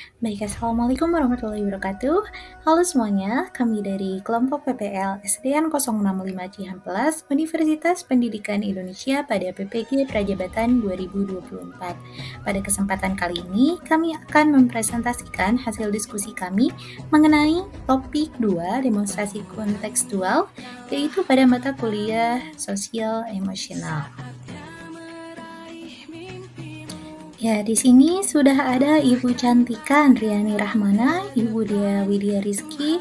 Baik, Assalamualaikum warahmatullahi wabarakatuh. Halo semuanya, kami dari kelompok PPL SDN 065 Cihampelas, Universitas Pendidikan Indonesia pada PPG Prajabatan 2024. Pada kesempatan kali ini, kami akan mempresentasikan hasil diskusi kami mengenai topik 2 demonstrasi kontekstual, yaitu pada mata kuliah sosial emosional. Ya, di sini sudah ada Ibu Cantika Andriani Rahmana, Ibu Dea Widya Rizky,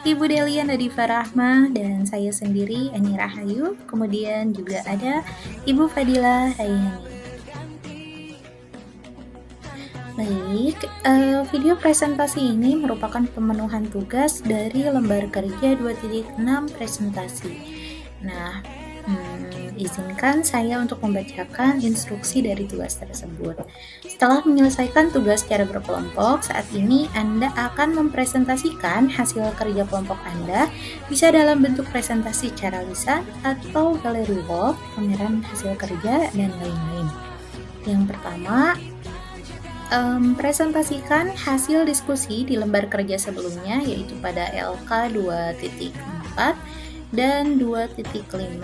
Ibu Delia Nadifa Rahma, dan saya sendiri Eni Rahayu. Kemudian juga ada Ibu Fadila Rayani. Baik, video presentasi ini merupakan pemenuhan tugas dari lembar kerja 2.6 presentasi. Nah, izinkan saya untuk membacakan instruksi dari tugas tersebut. Setelah menyelesaikan tugas secara berkelompok, saat ini Anda akan mempresentasikan hasil kerja kelompok Anda, bisa dalam bentuk presentasi secara lisan atau galeri wall, pameran hasil kerja, dan lain-lain. Yang pertama, presentasikan hasil diskusi di lembar kerja sebelumnya, yaitu pada LK 2.4 dan 2.5.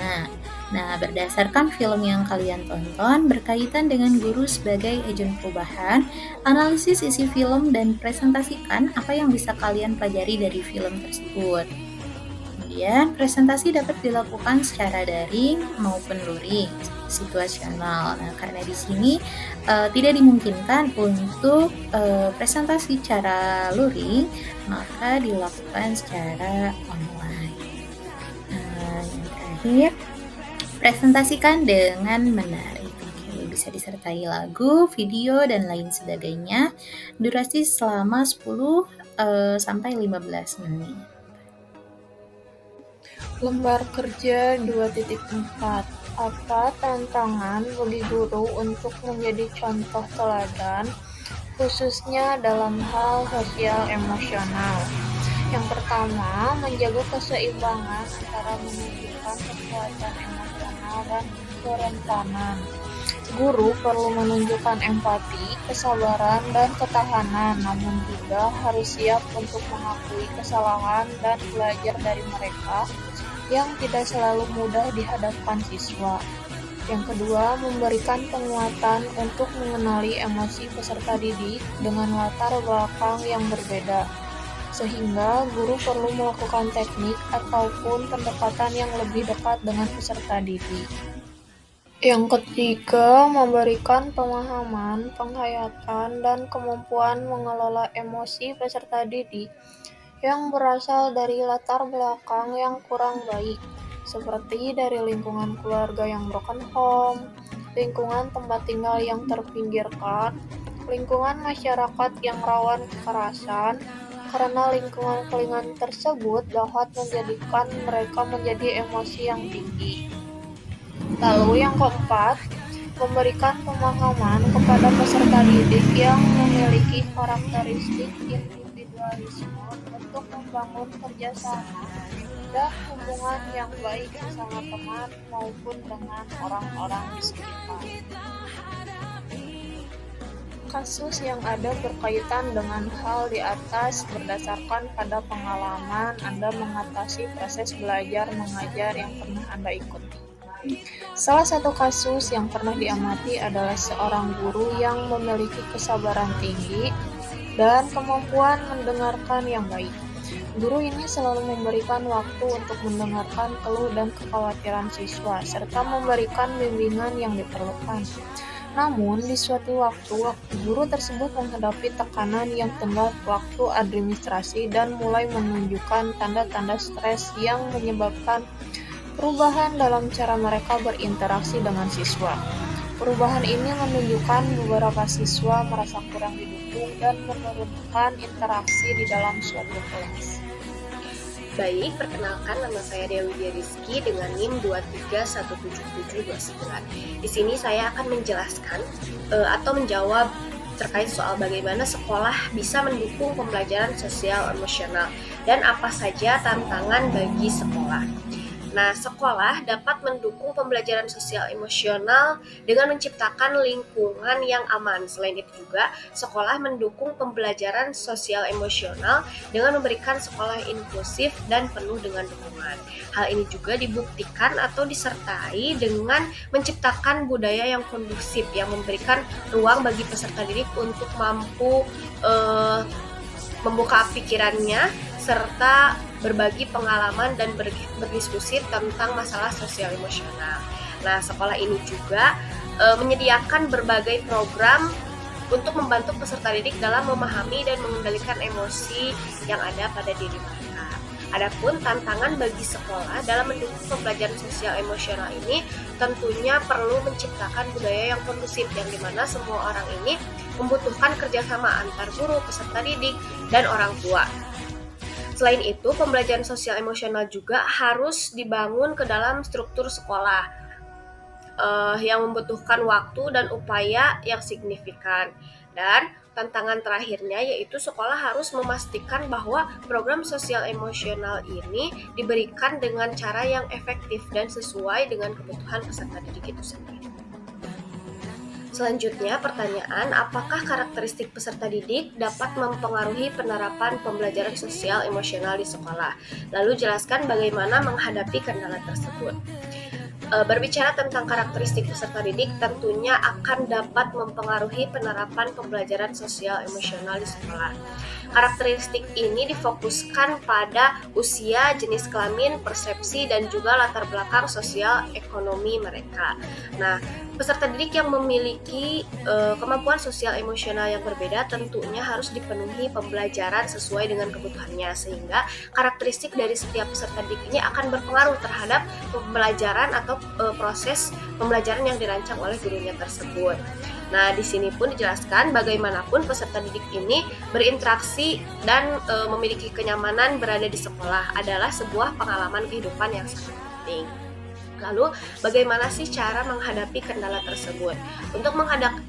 Nah, berdasarkan film yang kalian tonton berkaitan dengan guru sebagai agen perubahan, analisis isi film dan presentasikan apa yang bisa kalian pelajari dari film tersebut. Kemudian, presentasi dapat dilakukan secara daring maupun luring, situasional. Nah, karena di sini tidak dimungkinkan untuk presentasi secara luring, maka dilakukan secara online. Yang terakhir, presentasikan dengan menarik. Oke, bisa disertai lagu, video, dan lain sebagainya. Durasi selama 10 sampai 15 menit. Lembar kerja 2.4. Apa tantangan bagi guru untuk menjadi contoh teladan, khususnya dalam hal sosial emosional? Yang pertama, menjaga keseimbangan antara menunjukkan kekuatan emosional dan kerentanan. Guru perlu menunjukkan empati, kesabaran, dan ketahanan, namun juga harus siap untuk mengakui kesalahan dan belajar dari mereka yang tidak selalu mudah dihadapkan siswa. Yang kedua, memberikan penguatan untuk mengenali emosi peserta didik dengan latar belakang yang berbeda, sehingga guru perlu melakukan teknik ataupun pendekatan yang lebih dekat dengan peserta didik. Yang ketiga, memberikan pemahaman, penghayatan, dan kemampuan mengelola emosi peserta didik yang berasal dari latar belakang yang kurang baik, seperti dari lingkungan keluarga yang broken home, lingkungan tempat tinggal yang terpinggirkan, lingkungan masyarakat yang rawan kekerasan, karena lingkungan tersebut dapat menjadikan mereka menjadi emosi yang tinggi. Lalu yang keempat, memberikan pemahaman kepada peserta didik yang memiliki karakteristik individualisme untuk membangun kerjasama dan hubungan yang baik bersama teman maupun dengan orang-orang di sekitar. Kasus yang ada berkaitan dengan hal di atas berdasarkan pada pengalaman Anda mengatasi proses belajar mengajar yang pernah Anda ikuti. Salah satu kasus yang pernah diamati adalah seorang guru yang memiliki kesabaran tinggi dan kemampuan mendengarkan yang baik. Guru ini selalu memberikan waktu untuk mendengarkan keluh dan kekhawatiran siswa, serta memberikan bimbingan yang diperlukan. Namun, di suatu waktu, guru tersebut menghadapi tekanan yang tenggat waktu administrasi dan mulai menunjukkan tanda-tanda stres yang menyebabkan perubahan dalam cara mereka berinteraksi dengan siswa. Perubahan ini menunjukkan beberapa siswa merasa kurang didukung dan menurunkan interaksi di dalam suatu kelas. Baik, perkenalkan nama saya Dewi Widya Rizky dengan NIM 23177299. Di sini saya akan menjelaskan atau menjawab terkait soal bagaimana sekolah bisa mendukung pembelajaran sosial emosional dan apa saja tantangan bagi sekolah. Nah, sekolah dapat mendukung pembelajaran sosial emosional dengan menciptakan lingkungan yang aman. Selain itu juga, sekolah mendukung pembelajaran sosial emosional dengan memberikan sekolah inklusif dan penuh dengan dukungan. Hal ini juga dibuktikan atau disertai dengan menciptakan budaya yang kondusif yang memberikan ruang bagi peserta didik untuk mampu membuka pikirannya serta berbagi pengalaman dan berdiskusi tentang masalah sosial emosional. Nah, sekolah ini juga menyediakan berbagai program untuk membantu peserta didik dalam memahami dan mengendalikan emosi yang ada pada diri mereka. Adapun tantangan bagi sekolah dalam mendukung pembelajaran sosial emosional ini tentunya perlu menciptakan budaya yang kondusif yang dimana semua orang ini membutuhkan kerjasama antar guru, peserta didik, dan orang tua. Selain itu, pembelajaran sosial emosional juga harus dibangun ke dalam struktur sekolah yang membutuhkan waktu dan upaya yang signifikan. Dan tantangan terakhirnya yaitu sekolah harus memastikan bahwa program sosial emosional ini diberikan dengan cara yang efektif dan sesuai dengan kebutuhan peserta didik itu sendiri. Selanjutnya, pertanyaan, apakah karakteristik peserta didik dapat mempengaruhi penerapan pembelajaran sosial emosional di sekolah? Lalu jelaskan bagaimana menghadapi kendala tersebut. Berbicara tentang karakteristik peserta didik tentunya akan dapat mempengaruhi penerapan pembelajaran sosial emosional di sekolah. Karakteristik ini difokuskan pada usia, jenis kelamin, persepsi, dan juga latar belakang sosial ekonomi mereka. Nah, peserta didik yang memiliki kemampuan sosial emosional yang berbeda tentunya harus dipenuhi pembelajaran sesuai dengan kebutuhannya, sehingga karakteristik dari setiap peserta didik ini akan berpengaruh terhadap pembelajaran atau proses pembelajaran yang dirancang oleh gurunya tersebut. Nah, di sini pun dijelaskan bagaimanapun peserta didik ini berinteraksi dan memiliki kenyamanan berada di sekolah adalah sebuah pengalaman kehidupan yang sangat penting. Lalu, bagaimana sih cara menghadapi kendala tersebut? Untuk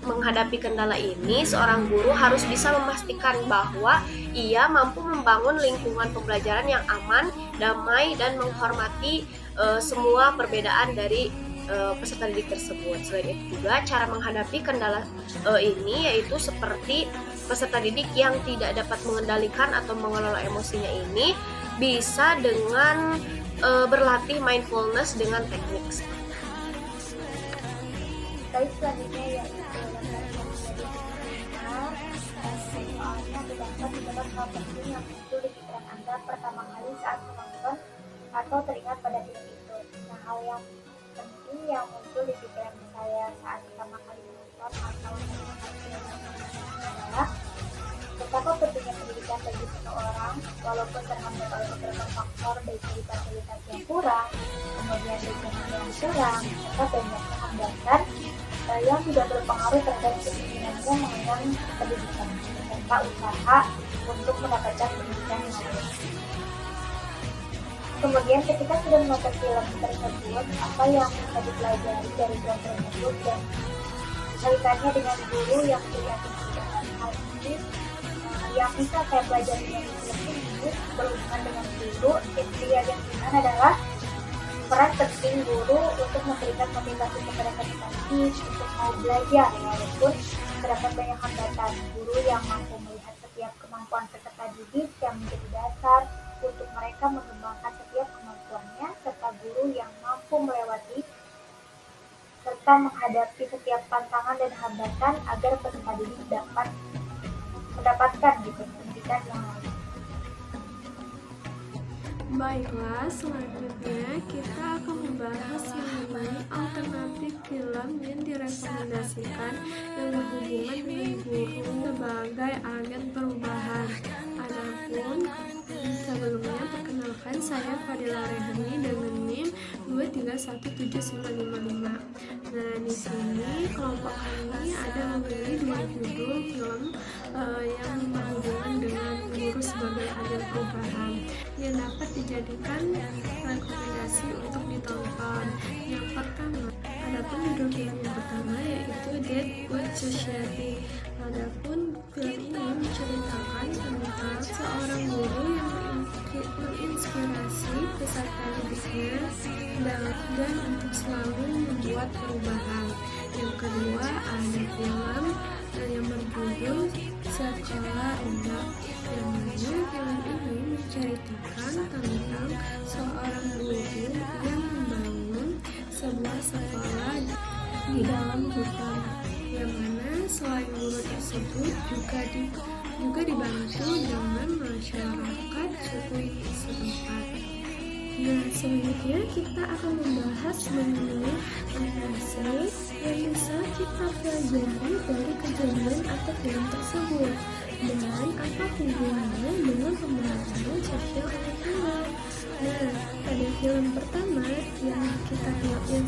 menghadapi kendala ini, seorang guru harus bisa memastikan bahwa ia mampu membangun lingkungan pembelajaran yang aman, damai, dan menghormati semua perbedaan dari peserta didik tersebut. Selain itu juga cara menghadapi kendala ini yaitu seperti peserta didik yang tidak dapat mengendalikan atau mengelola emosinya ini bisa dengan berlatih mindfulness dengan teknik. Baik, selanjutnya yaitu soalnya terdapat beberapa hal penting yang muncul di pikiran Anda pertama kali saat menonton atau teringat pada film itu. Nah, hal yang penting yang muncul di pikiran saya saat pertama kali menonton atau melihat film adalah betapa pentingnya pendidikan bagi seseorang, walaupun terhambat oleh beberapa faktor baik dari fasilitas yang kurang, kemudian dukungan yang kurang, serta banyaknya hambatan yang tidak berpengaruh terhadap keinginannya mengenyam pendidikan, serta usaha untuk mendapatkan pendidikan yang baik. Kemudian ketika sudah menonton film tersebut, apa yang bisa dipelajari dari film tersebut dan kaitannya dengan guru yang prihatin dengan hal ini, yang bisa saya pelajari dari film ini berhubungan dengan guru, yang dimana adalah peran penting guru untuk memberikan motivasi kepada peserta didik untuk mau belajar walaupun terdapat banyak hambatan. Guru yang mampu melihat setiap kemampuan peserta didik yang menjadi dasar untuk mereka mengembangkan setiap kemampuannya, serta guru yang mampu melewati serta menghadapi setiap tantangan dan hambatan agar peserta didik dapat mendapatkan pendidikan yang lain. Baiklah, selanjutnya kita akan membahas mengenai alternatif film yang direkomendasikan yang berhubungan dengan guru sebagai agen perubahan. Adapun sebelumnya perkenalkan saya Fadila Rehmi dengan NIM 2317955. Nah, di sini kelompok kami ada memilih dua judul film yang berhubungan dengan guru sebagai agen perubahan yang dapat dijadikan rekomendasi untuk ditonton. Yang pertama, adapun judul film yang pertama yaitu Dead Good Society. Adapun film ini menceritakan tentang seorang guru yang menginspirasi peserta didiknya dan untuk selalu membuat perubahan. Yang kedua, ada film yang berjudul Sekolah Rinda, yang mana film ini menceritakan tentang seorang guru yang membangun sebuah sekolah di dalam hutan, yang mana selain guru tersebut juga dibantu dengan masyarakat suku setempat. Nah, selanjutnya kita akan membahas mengenai animasi yang bisa kita pelajari dari kejadian atau film tersebut, dan apa hubungannya dengan pembelajaran sosial emosional. Nah, pada film pertama yang kita lihat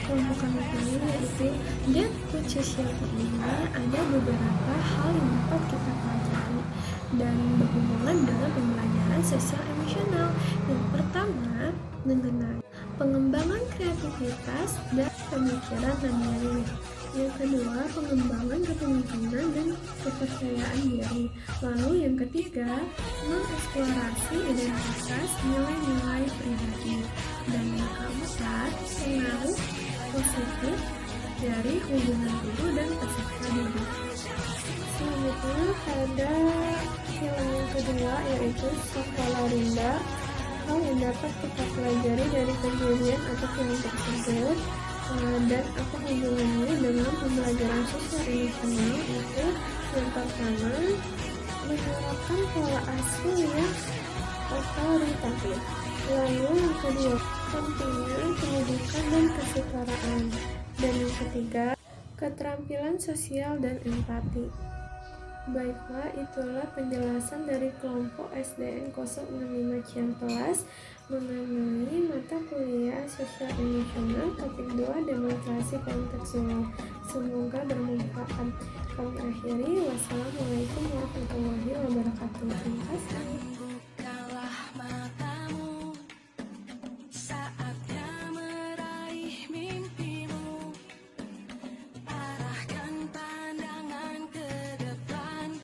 kelompok kami pilih, yaitu Dead Food Society ini, ada beberapa hal yang dapat kita pelajari dan berhubungan dengan pembelajaran sosial emosional. Yang pertama, mengenai pengembangan kreativitas dan pemikiran mandiri. Yang kedua, pengembangan kepemimpinan dan kepercayaan diri. Lalu yang ketiga, mengeksplorasi identitas nilai-nilai pribadi. Dan yang keempat, pengaruh positif dari hubungan guru dan peserta didik. Selanjutnya pada film yang kedua, yaitu Sekolah Rinda. Hal yang dapat kita pelajari dari kejadian atau film tersebut dan apa hubungannya dengan pembelajaran sosial emosional, itu yang pertama, menerapkan pola asuh yang otoritatif. Lalu yang kedua, pentingnya pendidikan dan kesetaraan. Dan yang ketiga, keterampilan sosial dan empati. Baiklah, itulah penjelasan dari kelompok SDN 065 Ciamplas mengenai mata kuliah sosial emosional topik 2 demonstrasi kontekstual. Semoga bermanfaat. Kami akhiri. Wassalamualaikum warahmatullahi wabarakatuh.